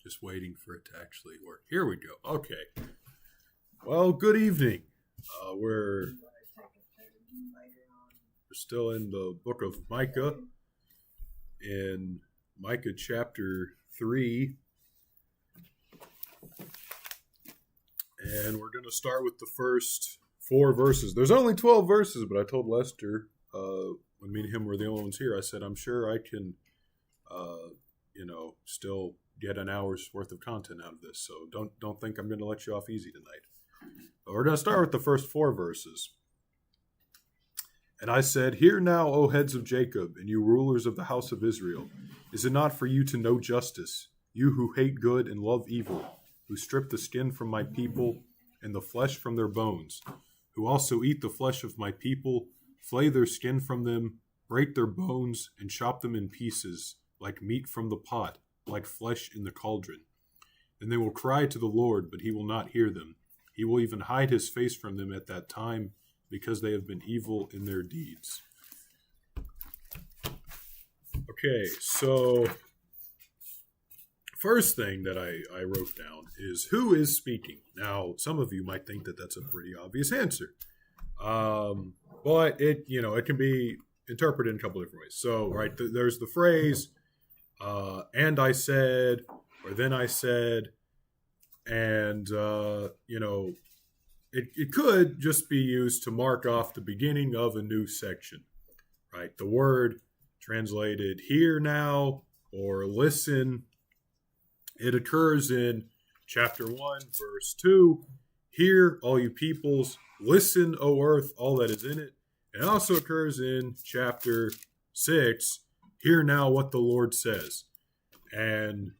Just waiting for it to actually work. Here we go. Okay. Well, good evening. We're still in the book of Micah, in Micah chapter 3. And we're going to start with the first 4 verses. There's only 12 verses, but I told Lester, when me and him were the only ones here, I said, I'm sure I can, still get an hour's worth of content out of this. So don't think I'm going to let you off easy tonight. But we're going to start with the first 4 verses. And I said, Hear now, O heads of Jacob, and you rulers of the house of Israel. Is it not for you to know justice, you who hate good and love evil, who strip the skin from my people and the flesh from their bones, who also eat the flesh of my people, flay their skin from them, break their bones, and chop them in pieces, like meat from the pot, like flesh in the cauldron? And they will cry to the Lord, but he will not hear them. He will even hide his face from them at that time, because they have been evil in their deeds. Okay, so first thing that I wrote down is who is speaking. Now, some of you might think that that's a pretty obvious answer, but it can be interpreted in a couple different ways. So, right, there's the phrase, and I said, or then I said, and It could just be used to mark off the beginning of a new section, right? The word translated hear now or listen, it occurs in chapter 1, verse 2. Hear, all you peoples, listen, O earth, all that is in it. And it also occurs in chapter 6, hear now what the Lord says. And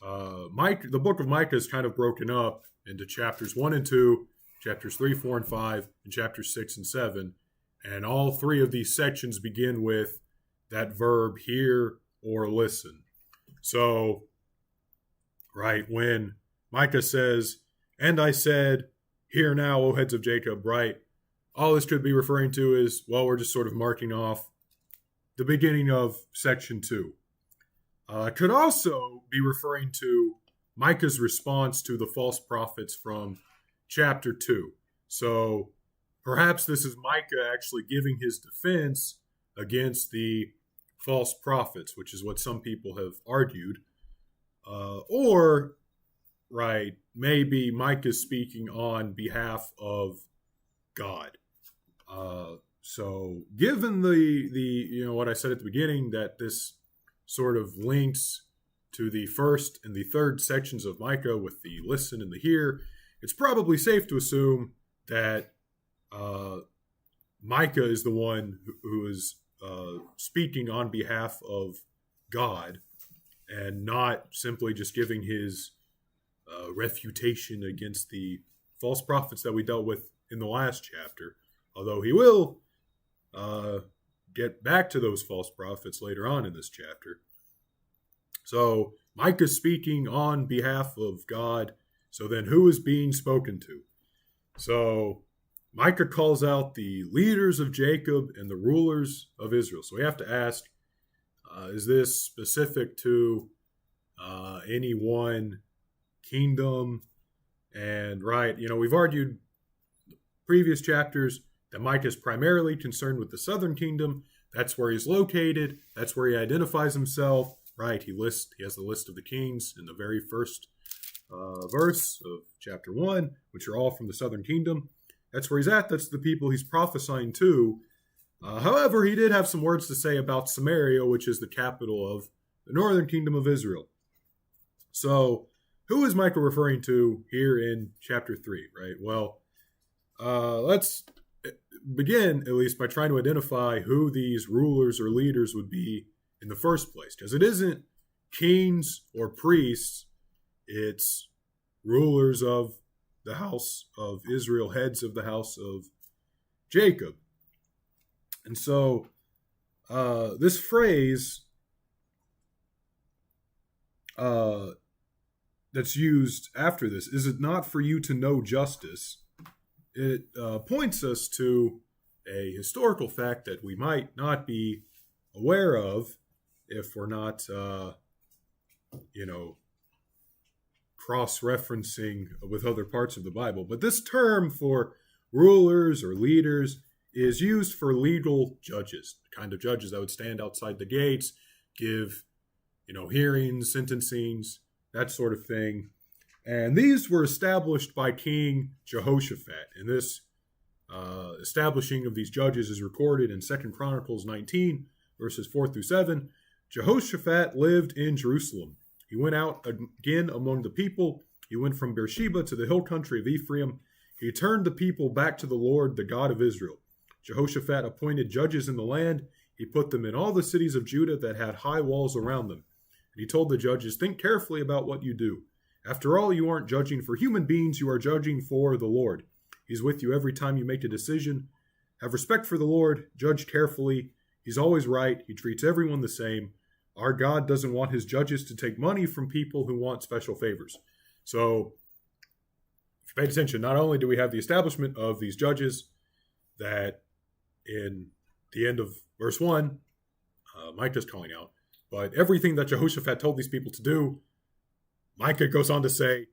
the book of Micah is kind of broken up into chapters 1 and 2, chapters 3, 4, and 5, and chapters 6 and 7. And all 3 of these sections begin with that verb hear or listen. So, right, when Micah says, and I said, hear now, O heads of Jacob, right, all this could be referring to is, well, we're just sort of marking off the beginning of section 2. Could also be referring to Micah's response to the false prophets from chapter 2. So perhaps this is Micah actually giving his defense against the false prophets, which is what some people have argued. Or, right, maybe Micah speaking on behalf of God. So given the what I said at the beginning, that this sort of links to the first and the third sections of Micah with the listen and the hear, it's probably safe to assume that Micah is the one who is speaking on behalf of God and not simply just giving his refutation against the false prophets that we dealt with in the last chapter, although he will get back to those false prophets later on in this chapter. So Micah's speaking on behalf of God. So then who is being spoken to? So Micah calls out the leaders of Jacob and the rulers of Israel. So we have to ask, is this specific to any one kingdom? And right, we've argued previous chapters that Micah is primarily concerned with the southern kingdom. That's where he's located. That's where he identifies himself. Right, he has the list of the kings in the very first verse of chapter 1, which are all from the southern kingdom. That's where he's at. That's the people he's prophesying to. However, he did have some words to say about Samaria, which is the capital of the northern kingdom of Israel. So who is Micah referring to here in chapter 3, right? Well, let's begin, at least, by trying to identify who these rulers or leaders would be in the first place, because it isn't kings or priests, it's rulers of the house of Israel, heads of the house of Jacob. And so this phrase that's used after this, is it not for you to know justice? It points us to a historical fact that we might not be aware of if we're not, cross-referencing with other parts of the Bible. But this term for rulers or leaders is used for legal judges, the kind of judges that would stand outside the gates, give, hearings, sentencings, that sort of thing. And these were established by King Jehoshaphat. And this establishing of these judges is recorded in 2 Chronicles 19, verses 4 through 7. Jehoshaphat lived in Jerusalem. He went out again among the people. He went from Beersheba to the hill country of Ephraim. He turned the people back to the Lord, the God of Israel. Jehoshaphat appointed judges in the land. He put them in all the cities of Judah that had high walls around them. And he told the judges, think carefully about what you do. After all, you aren't judging for human beings, you are judging for the Lord. He's with you every time you make a decision. Have respect for the Lord, judge carefully. He's always right. He treats everyone the same. Our God doesn't want his judges to take money from people who want special favors. So, if you paid attention, not only do we have the establishment of these judges that in the end of verse 1, Micah's calling out, but everything that Jehoshaphat told these people to do, Micah goes on to say,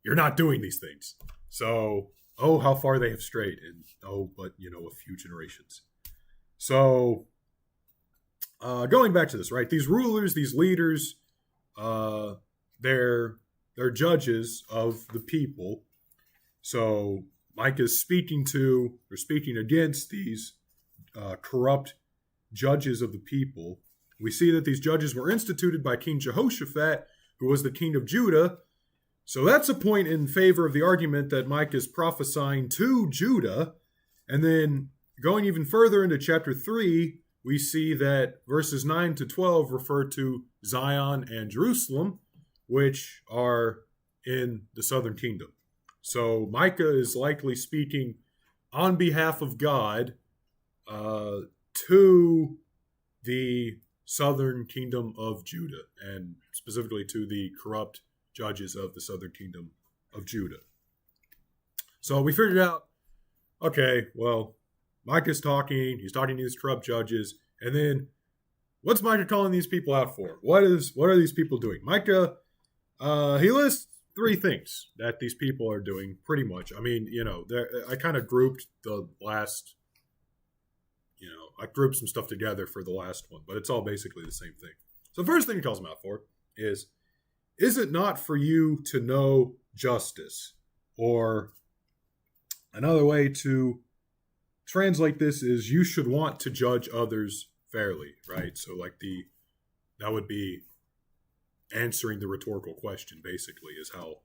you're not doing these things. So, oh, how far they have strayed. And but a few generations. So, going back to this, right? These rulers, these leaders, they're judges of the people. So Micah's speaking against these corrupt judges of the people. We see that these judges were instituted by King Jehoshaphat, who was the king of Judah. So that's a point in favor of the argument that Micah is prophesying to Judah. And then going even further into chapter 3, we see that verses 9 to 12 refer to Zion and Jerusalem, which are in the southern kingdom. So Micah is likely speaking on behalf of God to the southern kingdom of Judah, and specifically to the corrupt judges of the southern kingdom of Judah. So we figured out, okay, well, Micah's talking, he's talking to these corrupt judges, and then what's Micah calling these people out for? What are these people doing? Micah, he lists 3 things that these people are doing, pretty much. I mean, I kind of grouped the last, I grouped some stuff together for the last one, but it's all basically the same thing. So the first thing he calls them out for is it not for you to know justice? Or another way to translate this is you should want to judge others fairly, right? So that would be answering the rhetorical question, basically, is how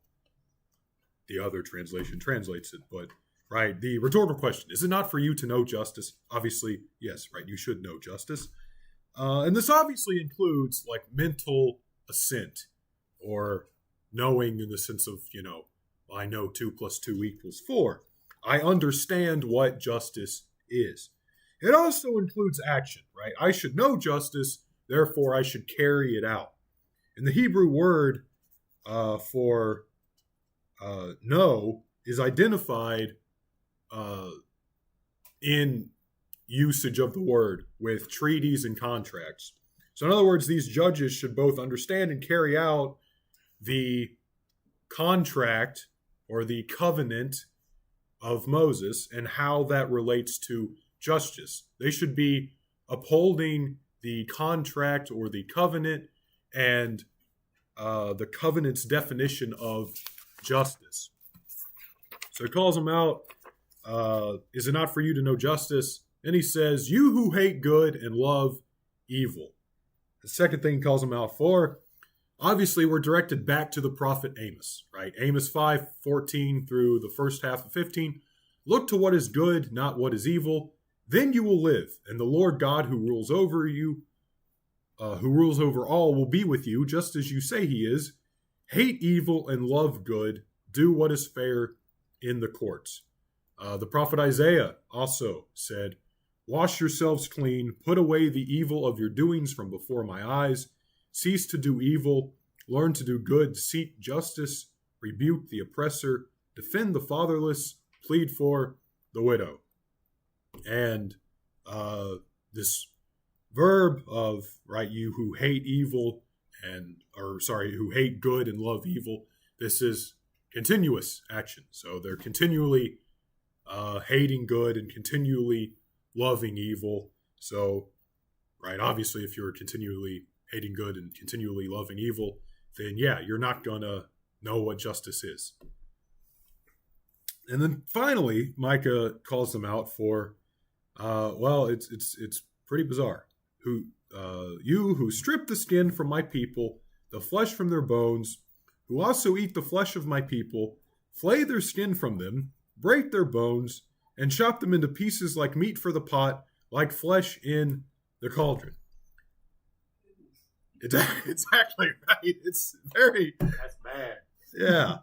the other translation translates it. But, right, the rhetorical question, is it not for you to know justice? Obviously, yes, right, you should know justice. And this obviously includes, mental assent, or knowing in the sense of, I know 2 + 2 = 4. I understand what justice is. It also includes action, right? I should know justice, therefore I should carry it out. And the Hebrew word for know is identified in usage of the word with treaties and contracts. So in other words, these judges should both understand and carry out the contract or the covenant of Moses and how that relates to justice. They should be upholding the contract or the covenant and the covenant's definition of justice. So he calls them out, is it not for you to know justice? And he says, you who hate good and love evil. The second thing he calls them out for, obviously we're directed back to the prophet Amos, right? Amos 5:14 through the first half of 15. Look to what is good, not what is evil. Then you will live, and the Lord God who rules over you, who rules over all, will be with you, just as you say he is. Hate evil and love good. Do what is fair in the courts. The prophet Isaiah also said, wash yourselves clean, put away the evil of your doings from before my eyes. Cease to do evil, learn to do good, seek justice, rebuke the oppressor, defend the fatherless, plead for the widow. And this verb of, right, you who hate evil who hate good and love evil, this is continuous action. So they're continually hating good and continually loving evil. So, right, obviously, if you're continually hating good and continually loving evil, then yeah, you're not going to know what justice is. And then finally, Micah calls them out for, it's pretty bizarre. You who strip the skin from my people, the flesh from their bones, who also eat the flesh of my people, flay their skin from them, break their bones, and chop them into pieces like meat for the pot, like flesh in the cauldron. It's exactly right. It's very... That's bad. Yeah.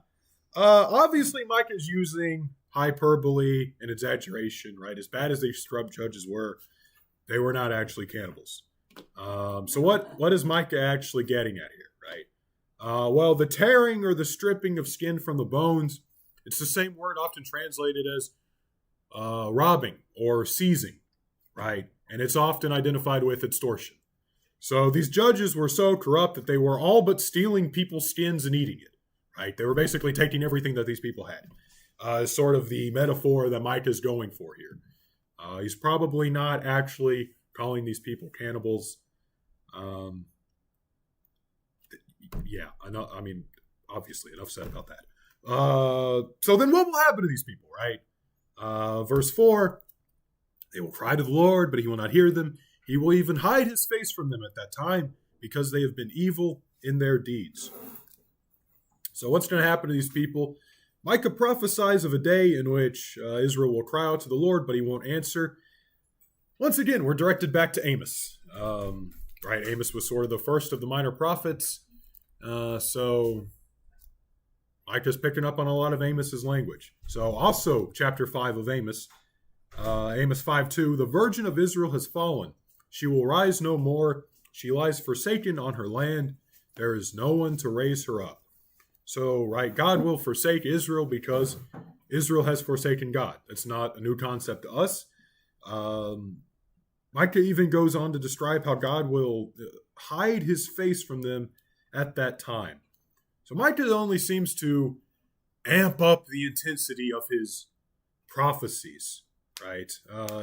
Obviously, Mike is using hyperbole and exaggeration, right? As bad as these scrub judges were, they were not actually cannibals. So what is Micah actually getting at here, right? Well, the tearing or the stripping of skin from the bones, it's the same word often translated as robbing or seizing, right? And it's often identified with extortion. So these judges were so corrupt that they were all but stealing people's skins and eating it, right? They were basically taking everything that these people had. Sort of the metaphor that Micah is going for here. He's probably not actually calling these people cannibals. Obviously, enough said about that. So then what will happen to these people, right? Verse 4, they will cry to the Lord, but he will not hear them. He will even hide his face from them at that time because they have been evil in their deeds. So what's going to happen to these people? Micah prophesies of a day in which Israel will cry out to the Lord, but he won't answer. Once again, we're directed back to Amos. Right? Amos was sort of the first of the minor prophets. So Micah's picking up on a lot of Amos's language. So also chapter 5 of Amos, Amos 5:2, the virgin of Israel has fallen. She will rise no more. She lies forsaken on her land. There is no one to raise her up. So, right, God will forsake Israel because Israel has forsaken God. That's not a new concept to us. Micah even goes on to describe how God will hide his face from them at that time. So Micah only seems to amp up the intensity of his prophecies, right?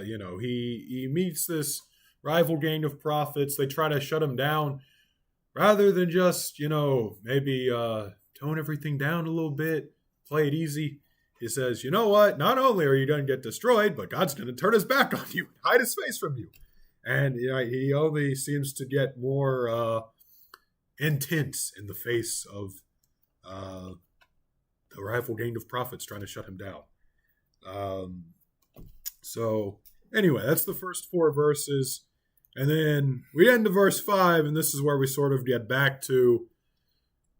He meets this rival gang of prophets. They try to shut him down rather than just, maybe tone everything down a little bit, play it easy. He says, you know what? Not only are you going to get destroyed, but God's going to turn his back on you, hide his face from you. And he only seems to get more intense in the face of the rival gang of prophets trying to shut him down. So anyway, that's the first 4 verses. And then we end to verse 5, and this is where we sort of get back to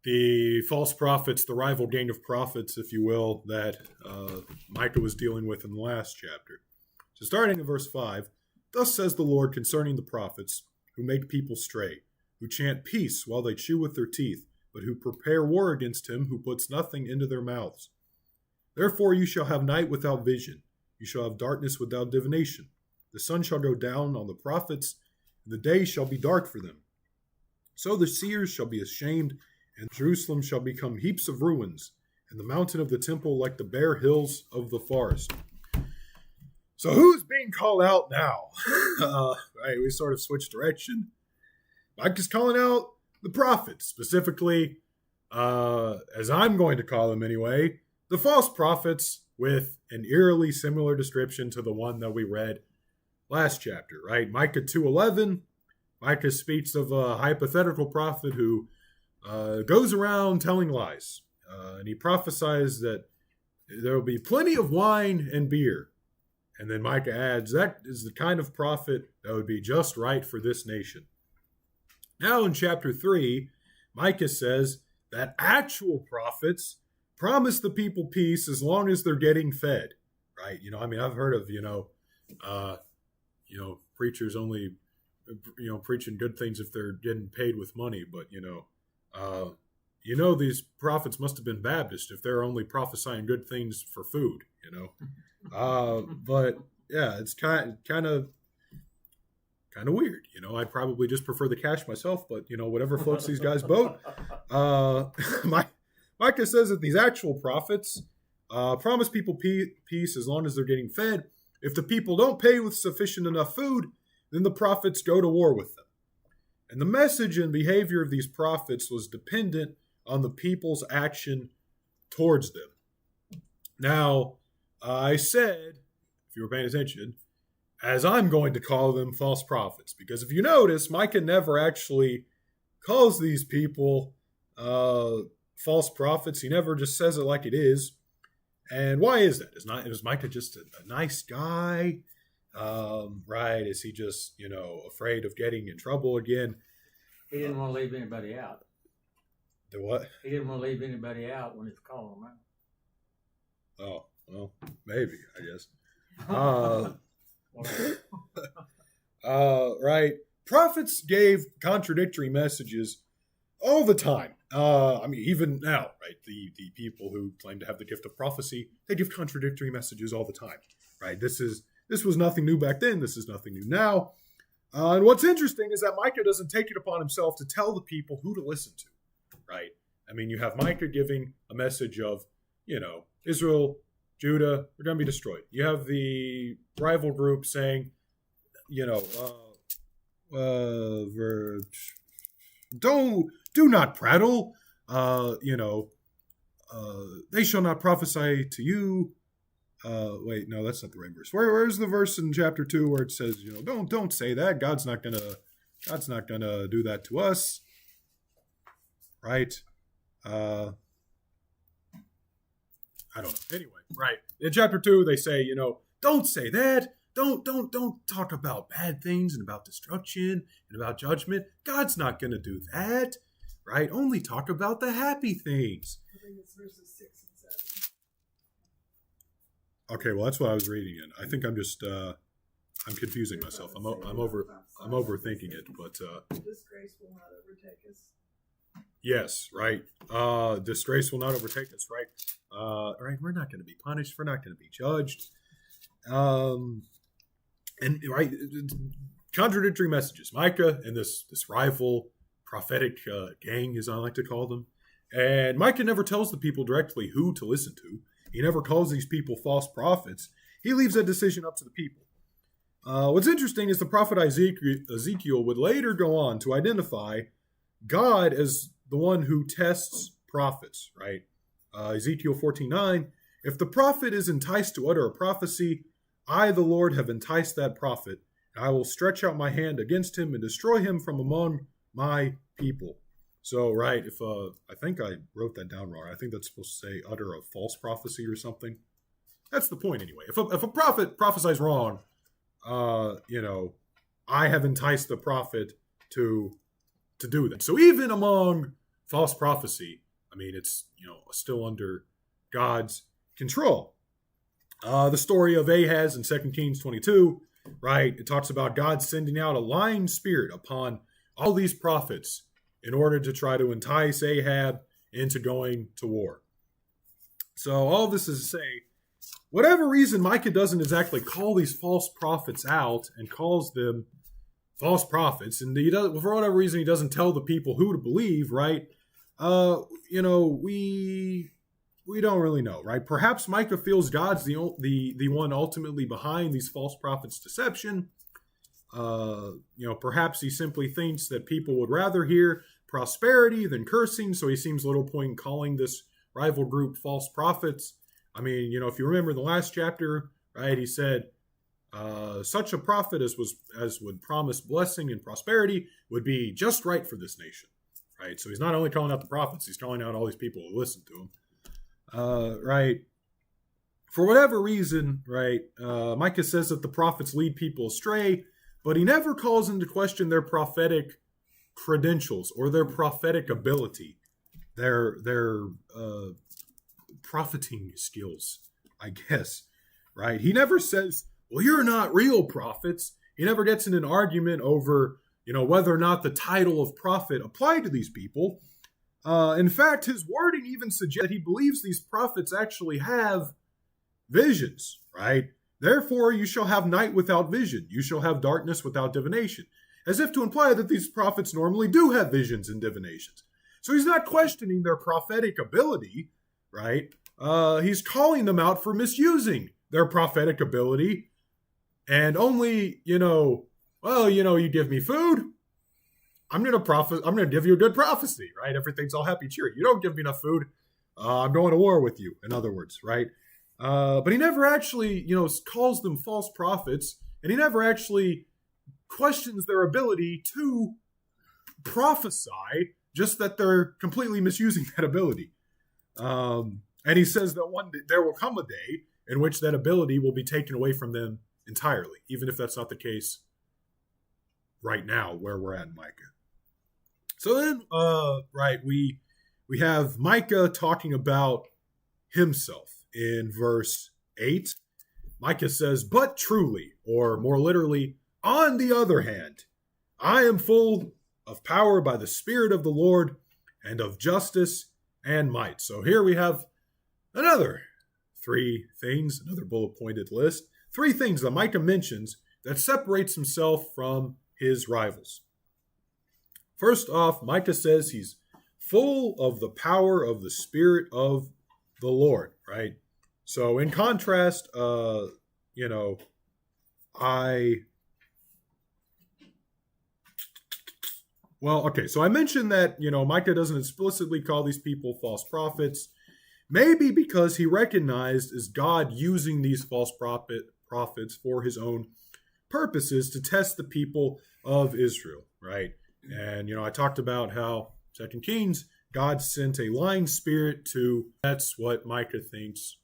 the false prophets, the rival gang of prophets, if you will, that Micah was dealing with in the last chapter. So starting in verse 5, thus says the Lord concerning the prophets who make people stray, who chant peace while they chew with their teeth, but who prepare war against him who puts nothing into their mouths. Therefore you shall have night without vision, you shall have darkness without divination. The sun shall go down on the prophets, and the day shall be dark for them. So the seers shall be ashamed, and Jerusalem shall become heaps of ruins, and the mountain of the temple like the bare hills of the forest. So who's being called out now? Right, we sort of switched direction. Mike is calling out the prophets, specifically, as I'm going to call them anyway, the false prophets, with an eerily similar description to the one that we read last chapter, right? Micah 2:11, Micah speaks of a hypothetical prophet who goes around telling lies. And he prophesies that there will be plenty of wine and beer. And then Micah adds, that is the kind of prophet that would be just right for this nation. Now in chapter 3, Micah says that actual prophets promise the people peace as long as they're getting fed, right? I've heard of, preachers only, preaching good things if they're getting paid with money. But, these prophets must have been Baptist if they're only prophesying good things for food, But yeah, it's kind of weird. I'd probably just prefer the cash myself, but whatever floats these guys' boat. Micah says that these actual prophets promise people peace as long as they're getting fed. If the people don't pay with sufficient enough food, then the prophets go to war with them. And the message and behavior of these prophets was dependent on the people's action towards them. Now, I said, if you were paying attention, as I'm going to call them false prophets, because if you notice, Micah never actually calls these people false prophets. He never just says it like it is. And why is that? Is Micah just a nice guy? Right? Is he just, afraid of getting in trouble again? He didn't want to leave anybody out. The what? He didn't want to leave anybody out when he's calling them out. Oh, well, maybe, I guess. Right. Prophets gave contradictory messages all the time. Even now, right? The people who claim to have the gift of prophecy, they give contradictory messages all the time, right? This was nothing new back then. This is nothing new now. And what's interesting is that Micah doesn't take it upon himself to tell the people who to listen to, right? I mean, you have Micah giving a message of, Israel, Judah, they're going to be destroyed. You have the rival group saying, do not prattle. They shall not prophesy to you. Wait, no, that's not the right verse. Where's the verse in chapter 2 where it says, don't say that. God's not gonna do that to us, right? I don't know. Anyway, right in chapter 2, they say, don't say that. Don't talk about bad things and about destruction and about judgment. God's not gonna do that, right? Only talk about the happy things. I think it's verses 6 and 7. Okay, well, that's what I was reading in. I think I'm just I'm confusing myself. I'm overthinking it, but disgrace will not overtake us. Yes, right. Disgrace will not overtake us, right? Right. We're not going to be punished. We're not going to be judged. And right, contradictory messages. Micah and this rival prophetic gang, as I like to call them, and Micah never tells the people directly who to listen to. He never calls these people false prophets. He leaves that decision up to the people. What's interesting is the prophet Ezekiel would later go on to identify God as the one who tests prophets, right? Ezekiel 14:9, if the prophet is enticed to utter a prophecy, I, the Lord, have enticed that prophet, and I will stretch out my hand against him and destroy him from among my people. So, right, if I think I wrote that down wrong. I think that's supposed to say utter a false prophecy or something. That's the point anyway. If a prophet prophesies wrong, I have enticed the prophet to do that. So even among false prophecy, I mean, it's still under God's control. The story of Ahaz in 2 Kings 22, right? It talks about God sending out a lying spirit upon all these prophets in order to try to entice Ahab into going to war. So all this is to say, whatever reason Micah doesn't exactly call these false prophets out and calls them false prophets, and for whatever reason he doesn't tell the people who to believe, right? We don't really know, right? Perhaps Micah feels God's the one ultimately behind these false prophets' deception. Perhaps he simply thinks that people would rather hear prosperity than cursing, so he seems little point in calling this rival group false prophets. I mean, if you remember the last chapter, right, he said, such a prophet as would promise blessing and prosperity would be just right for this nation, right? So he's not only calling out the prophets, he's calling out all these people who listen to him, right? For whatever reason, right, Micah says that the prophets lead people astray, but he never calls into question their prophetic credentials or their prophetic ability, their profiting skills, I guess, right? He never says, well, you're not real prophets. He never gets in an argument over, whether or not the title of prophet applied to these people. In fact, his wording even suggests that he believes these prophets actually have visions, right? Therefore, you shall have night without vision. You shall have darkness without divination. As if to imply that these prophets normally do have visions and divinations. So he's not questioning their prophetic ability, right? He's calling them out for misusing their prophetic ability. And only, you give me food, I'm going to give you a good prophecy, right? Everything's all happy cheery. You don't give me enough food, I'm going to war with you, in other words, right? But he never actually, calls them false prophets, and he never actually questions their ability to prophesy, just that they're completely misusing that ability. And he says that one day, there will come a day in which that ability will be taken away from them entirely, even if that's not the case right now where we're at in Micah. So then, we have Micah talking about himself in verse 8. Micah says, "But truly," or more literally, "on the other hand, I am full of power by the Spirit of the Lord and of justice and might." So here we have another 3 things, another bullet-pointed list. 3 things that Micah mentions that separates himself from his rivals. First off, Micah says he's full of the power of the Spirit of the Lord, right? So in contrast, so I mentioned that, Micah doesn't explicitly call these people false prophets, maybe because he recognized as God using these false prophets for his own purposes to test the people of Israel, right? And, I talked about how 2 Kings, God sent a lying spirit that's what Micah thinks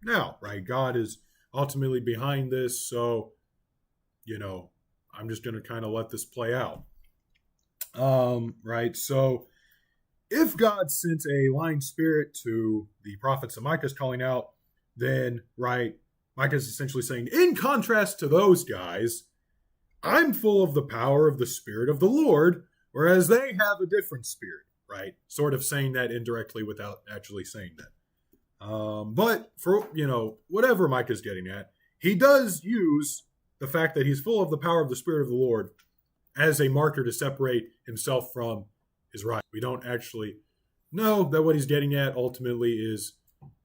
now, right? God is ultimately behind this, so, I'm just going to kind of let this play out. Right? So, if God sent a lying spirit to the prophets that Micah's calling out, then, right, Micah's essentially saying, in contrast to those guys, I'm full of the power of the Spirit of the Lord, whereas they have a different spirit, right? Sort of saying that indirectly without actually saying that. But for, whatever Micah's getting at, he does use the fact that he's full of the power of the Spirit of the Lord as a marker to separate himself from his rival. We don't actually know that what he's getting at ultimately is,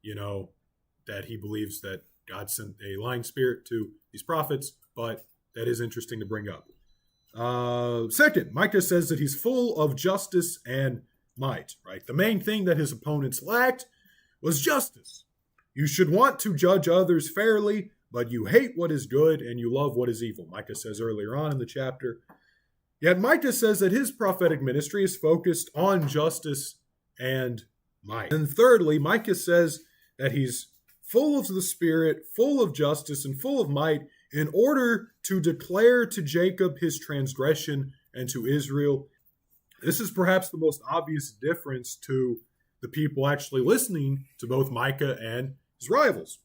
that he believes that God sent a lying spirit to these prophets, but that is interesting to bring up. Second, Micah says that he's full of justice and might, right? The main thing that his opponents lacked was justice. You should want to judge others fairly, but you hate what is good and you love what is evil, Micah says earlier on in the chapter. Yet Micah says that his prophetic ministry is focused on justice and might. And thirdly, Micah says that he's full of the Spirit, full of justice, and full of might in order to declare to Jacob his transgression and to Israel. This is perhaps the most obvious difference to the people actually listening to both Micah and his rivals.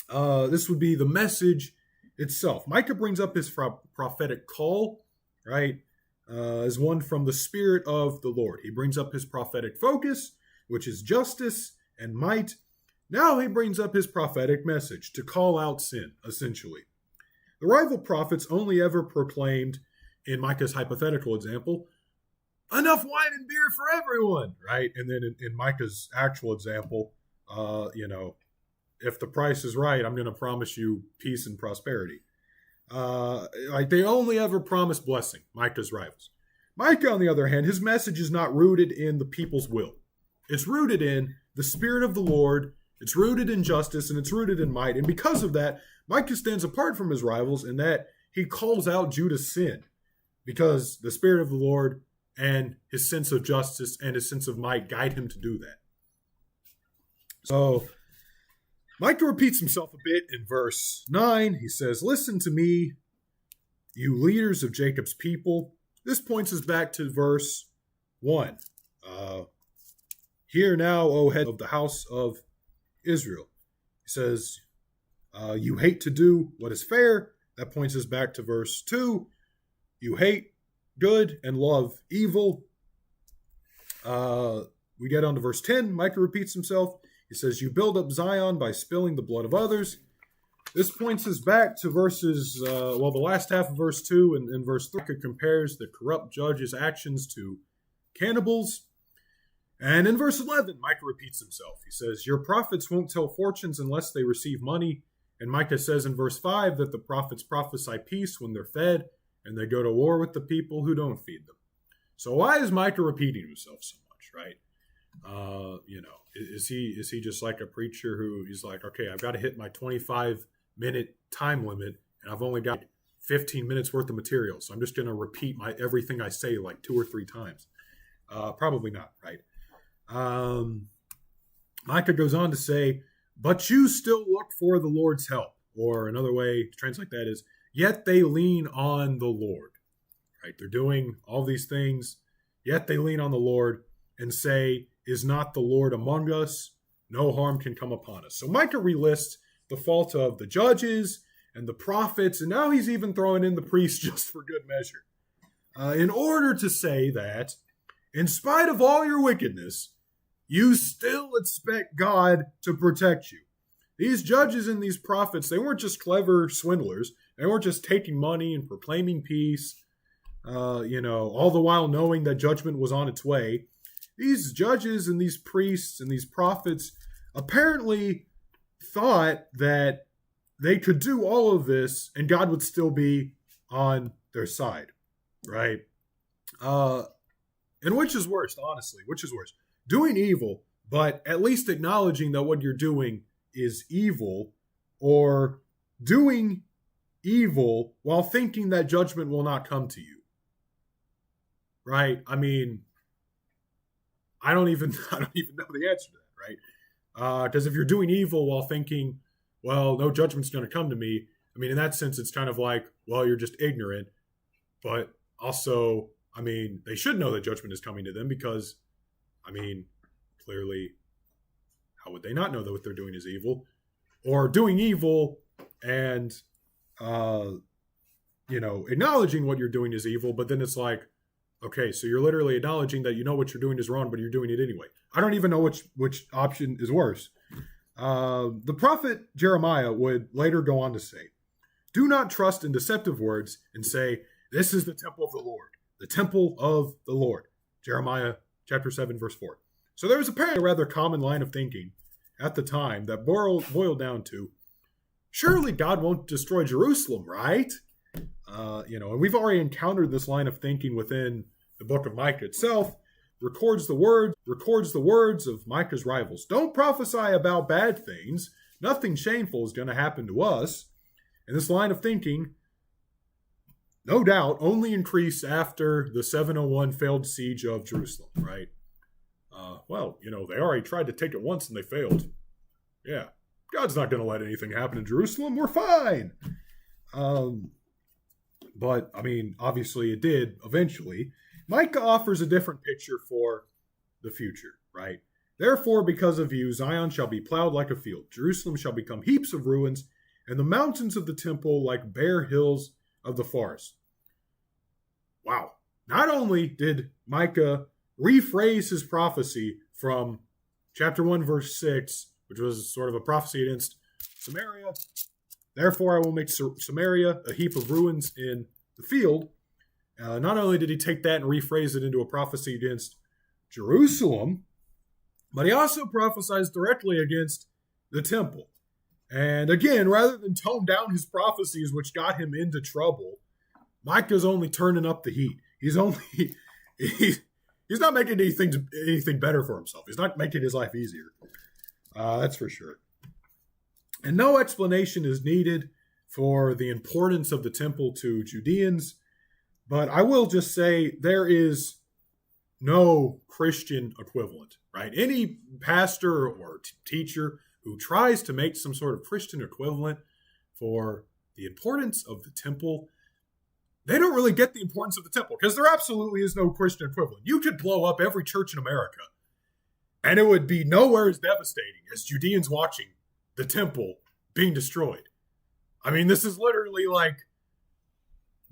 This would be the message itself. Micah brings up his prophetic call, right, as one from the Spirit of the Lord. He brings up his prophetic focus, which is justice and might. Now he brings up his prophetic message to call out sin, essentially. The rival prophets only ever proclaimed, in Micah's hypothetical example, enough wine and beer for everyone, right? And then in Micah's actual example, if the price is right, I'm going to promise you peace and prosperity. They only ever promise blessing, Micah's rivals. Micah, on the other hand, his message is not rooted in the people's will. It's rooted in the Spirit of the Lord. It's rooted in justice, and it's rooted in might. And because of that, Micah stands apart from his rivals in that he calls out Judah's sin, because the Spirit of the Lord and his sense of justice and his sense of might guide him to do that. So Micah repeats himself a bit in verse 9. He says, "Listen to me, you leaders of Jacob's people." This points us back to verse 1. "Hear now, O head of the house of Israel." He says, you hate to do what is fair. That points us back to verse 2. You hate good and love evil. We get on to verse 10. Micah repeats himself. He says, you build up Zion by spilling the blood of others. This points us back to verses, the last half of verse 2 and verse 3. Micah compares the corrupt judge's actions to cannibals. And in verse 11, Micah repeats himself. He says, your prophets won't tell fortunes unless they receive money. And Micah says in verse 5 that the prophets prophesy peace when they're fed, and they go to war with the people who don't feed them. So why is Micah repeating himself so much, right? Is he just like a preacher who he's like, okay, I've got to hit my 25-minute time limit, and I've only got 15 minutes worth of material, so I'm just going to repeat everything I say like 2 or 3 times. Probably not, right? Micah goes on to say, but you still look for the Lord's help. Or another way to translate that is, yet they lean on the Lord. Right? They're doing all these things, yet they lean on the Lord and say, is not the Lord among us? No harm can come upon us. So Micah relists the fault of the judges and the prophets, and now he's even throwing in the priests just for good measure. In order to say that, in spite of all your wickedness, you still expect God to protect you. These judges and these prophets, they weren't just clever swindlers. They weren't just taking money and proclaiming peace, all the while knowing that judgment was on its way. These judges and these priests and these prophets apparently thought that they could do all of this and God would still be on their side, right? And which is worse, honestly? Which is worse? Doing evil, but at least acknowledging that what you're doing is evil, or doing evil while thinking that judgment will not come to you. Right? I mean, I don't even know the answer to that, right? Because if you're doing evil while thinking, well, no judgment's going to come to me, I mean, in that sense, it's kind of like, well, you're just ignorant. But also, I mean, they should know that judgment is coming to them because, I mean, clearly, how would they not know that what they're doing is evil? Or doing evil and, acknowledging what you're doing is evil, but then it's like, okay, so you're literally acknowledging that you know what you're doing is wrong, but you're doing it anyway. I don't even know which option is worse. The prophet Jeremiah would later go on to say, do not trust in deceptive words and say, this is the temple of the Lord, the temple of the Lord. Jeremiah chapter 7, verse 4. So there was apparently a rather common line of thinking at the time that boiled down to, surely God won't destroy Jerusalem, right? And we've already encountered this line of thinking within the book of Micah itself. Records the words of Micah's rivals. Don't prophesy about bad things. Nothing shameful is going to happen to us. And this line of thinking, no doubt, only increased after the 701 failed siege of Jerusalem, right? They already tried to take it once and they failed. Yeah, God's not going to let anything happen in Jerusalem. We're fine. But, I mean, obviously it did eventually. Micah offers a different picture for the future, right? Therefore, because of you, Zion shall be plowed like a field. Jerusalem shall become heaps of ruins, and the mountains of the temple like bare hills of the forest. Wow. Not only did Micah rephrase his prophecy from chapter 1, verse 6, which was sort of a prophecy against Samaria. Therefore, I will make Samaria a heap of ruins in the field. Not only did he take that and rephrase it into a prophecy against Jerusalem, but he also prophesies directly against the temple. And again, rather than tone down his prophecies, which got him into trouble, Micah's only turning up the heat. He's not making anything better for himself. He's not making his life easier. That's for sure. And no explanation is needed for the importance of the temple to Judeans. But I will just say there is no Christian equivalent, right? Any pastor or teacher who tries to make some sort of Christian equivalent for the importance of the temple, they don't really get the importance of the temple because there absolutely is no Christian equivalent. You could blow up every church in America and it would be nowhere as devastating as Judeans watching the temple being destroyed. I mean, this is literally like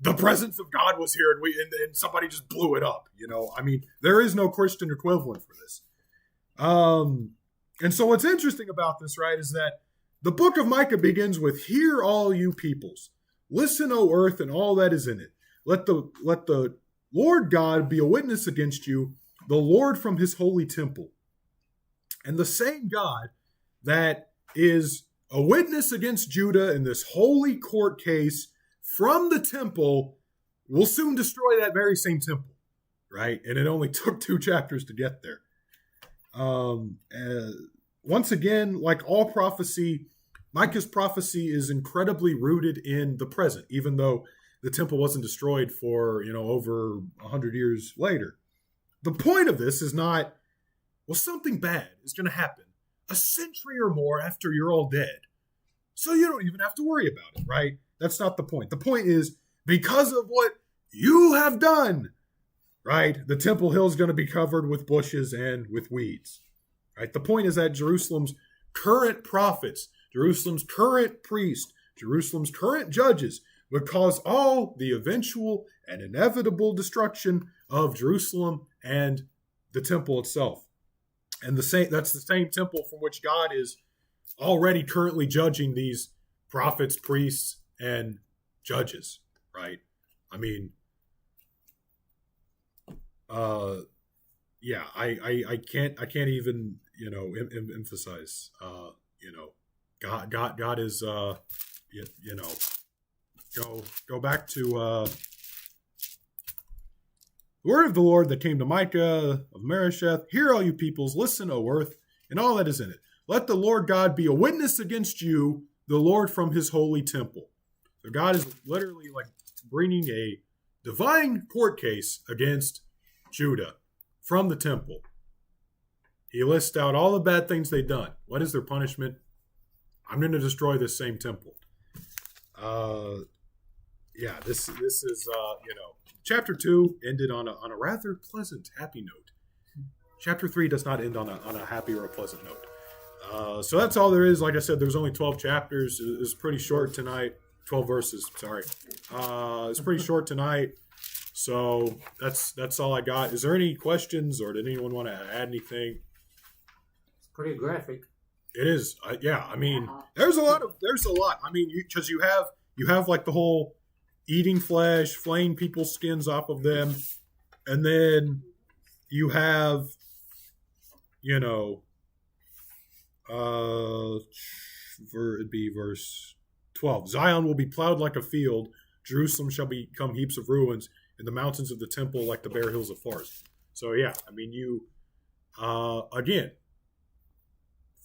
the presence of God was here and somebody just blew it up. I mean, there is no Christian equivalent for this. And so what's interesting about this, right, is that the book of Micah begins with, hear all you peoples, listen, O earth, and all that is in it. Let the Lord God be a witness against you, the Lord from his holy temple. And the same God that is a witness against Judah in this holy court case from the temple will soon destroy that very same temple, right? And it only took 2 chapters to get there. Once again, like all prophecy, Micah's prophecy is incredibly rooted in the present, even though the temple wasn't destroyed for, over 100 years later. The point of this is not, well, something bad is going to happen a century or more after you're all dead. So you don't even have to worry about it, right? That's not the point. The point is, because of what you have done, right, the Temple Hill is going to be covered with bushes and with weeds, right? The point is that Jerusalem's current prophets, Jerusalem's current priests, Jerusalem's current judges would cause all the eventual and inevitable destruction of Jerusalem and the temple itself. And that's the same temple from which God is already currently judging these prophets, priests, and judges, right? I mean, I can't even, emphasize, God is, go back to, the word of the Lord that came to Micah of Meresheth. Hear, all you peoples, listen, O earth, and all that is in it. Let the Lord God be a witness against you, the Lord from his holy temple. So God is literally like bringing a divine court case against Judah from the temple. He lists out all the bad things they've done. What is their punishment? I'm going to destroy this same temple. This is, Chapter 2 ended on a rather pleasant, happy note. Chapter 3 does not end on a happy or a pleasant note. So that's all there is. Like I said, there's only 12 chapters. It's pretty short tonight. 12 verses, sorry. It's pretty short tonight. So that's all I got. Is there any questions, or did anyone want to add anything? It's pretty graphic. It is. I mean, there's a lot. I mean, because you have like the whole eating flesh, flaying people's skins off of them, and then you have, it'd be verse 12. Zion will be plowed like a field. Jerusalem shall become heaps of ruins, and the mountains of the temple like the bare hills of forest. So yeah, I mean, you again,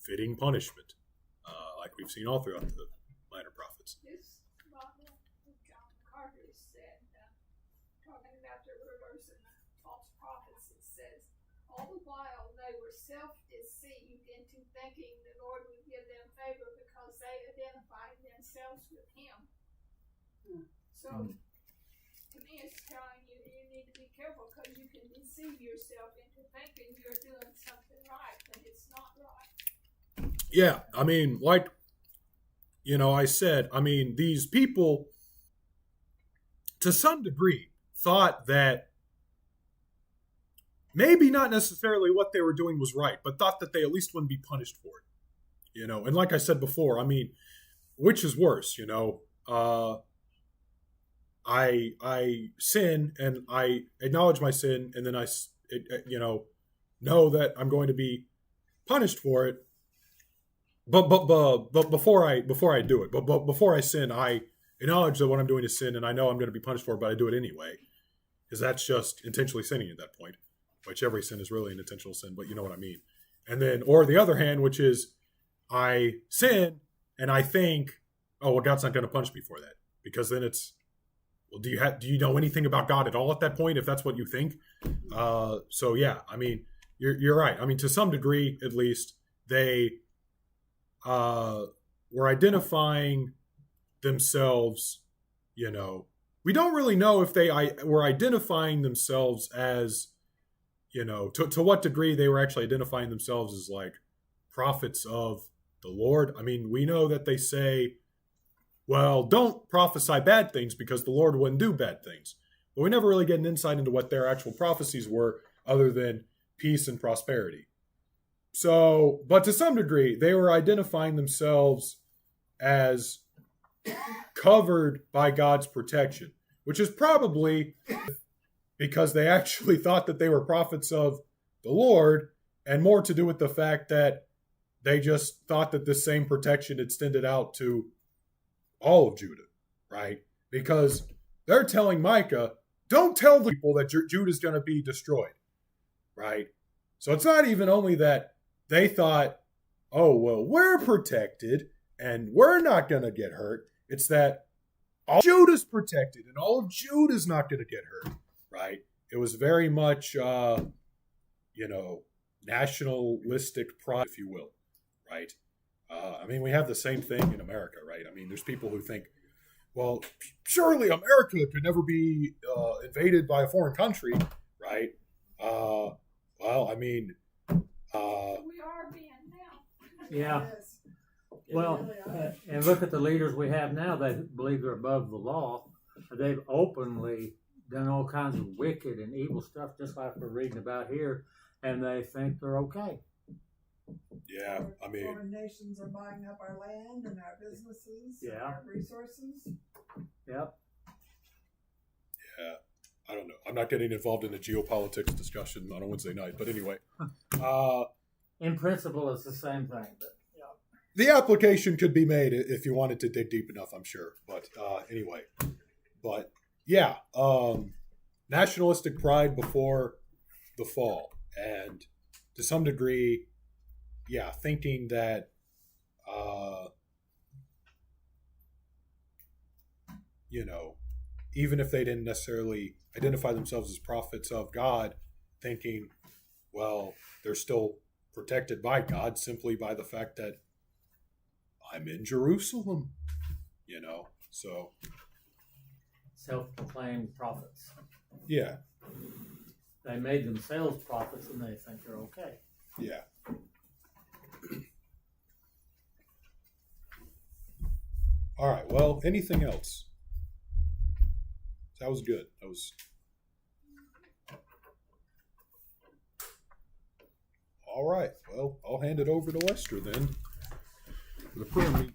fitting punishment, like we've seen all throughout the minor prophets. This Bible, John Carter said, talking about the rulers and the false prophets, it says, all the while they were self-deceived into thinking the Lord would give them favor because they identified themselves with him. So, to me, it's telling you need to be careful because you can deceive yourself into thinking you're doing something right, but it's not right. Yeah, I mean, like, I said, I mean, these people, to some degree, thought that maybe not necessarily what they were doing was right, but thought that they at least wouldn't be punished for it. And like I said before, I mean, which is worse, I sin and I acknowledge my sin, and then I know that I'm going to be punished for it. But before I do it, but before I sin, I acknowledge that what I'm doing is sin, and I know I'm going to be punished for it, but I do it anyway, because that's just intentionally sinning at that point. Which every sin is really an intentional sin, but you know what I mean. And then, or the other hand, which is I sin and I think, oh well, God's not going to punish me for that, because then it's, well, do you know anything about God at all at that point, if that's what you think? So yeah, I mean, you're right. I mean, to some degree, at least, they were identifying themselves. We don't really know if they were identifying themselves as, to what degree they were actually identifying themselves as like prophets of the Lord. I mean, we know that they say, well, don't prophesy bad things because the Lord wouldn't do bad things. But we never really get an insight into what their actual prophecies were, other than peace and prosperity. So, but to some degree, they were identifying themselves as covered by God's protection, which is probably because they actually thought that they were prophets of the Lord, and more to do with the fact that they just thought that this same protection extended out to all of Judah, right? Because they're telling Micah, don't tell the people that Judah's going to be destroyed, right? So it's not even only that they thought, oh, well, we're protected and we're not going to get hurt. It's that all Judah's protected and all of Judah's not going to get hurt, right? It was very much, nationalistic pride, if you will, right? I mean, we have the same thing in America, right? I mean, there's people who think, well, surely America could never be invaded by a foreign country, right? Well, I mean, We are being now. Yeah. Yes. Well, and look at the leaders we have now. They believe they're above the law. They've openly done all kinds of wicked and evil stuff, just like we're reading about here, and they think they're okay. yeah, I mean, Foreign nations are buying up our land and our businesses, and Yeah. our resources. Yep. yeah, I don't know. I'm not getting involved in the geopolitics discussion on a Wednesday night, but anyway, In principle, it's the same thing. But the application could be made if you wanted to dig deep enough, I'm sure. But anyway, but yeah, nationalistic pride before the fall, and to some degree, yeah, thinking that, even if they didn't necessarily identify themselves as prophets of God, thinking, well, they're still protected by God simply by the fact that I'm in Jerusalem, so self-proclaimed prophets. yeah, They made themselves prophets, and they think they're okay. yeah. All right, well, anything else? That was good. That was all right. Well, I'll hand it over to Lester then for the prayer meeting.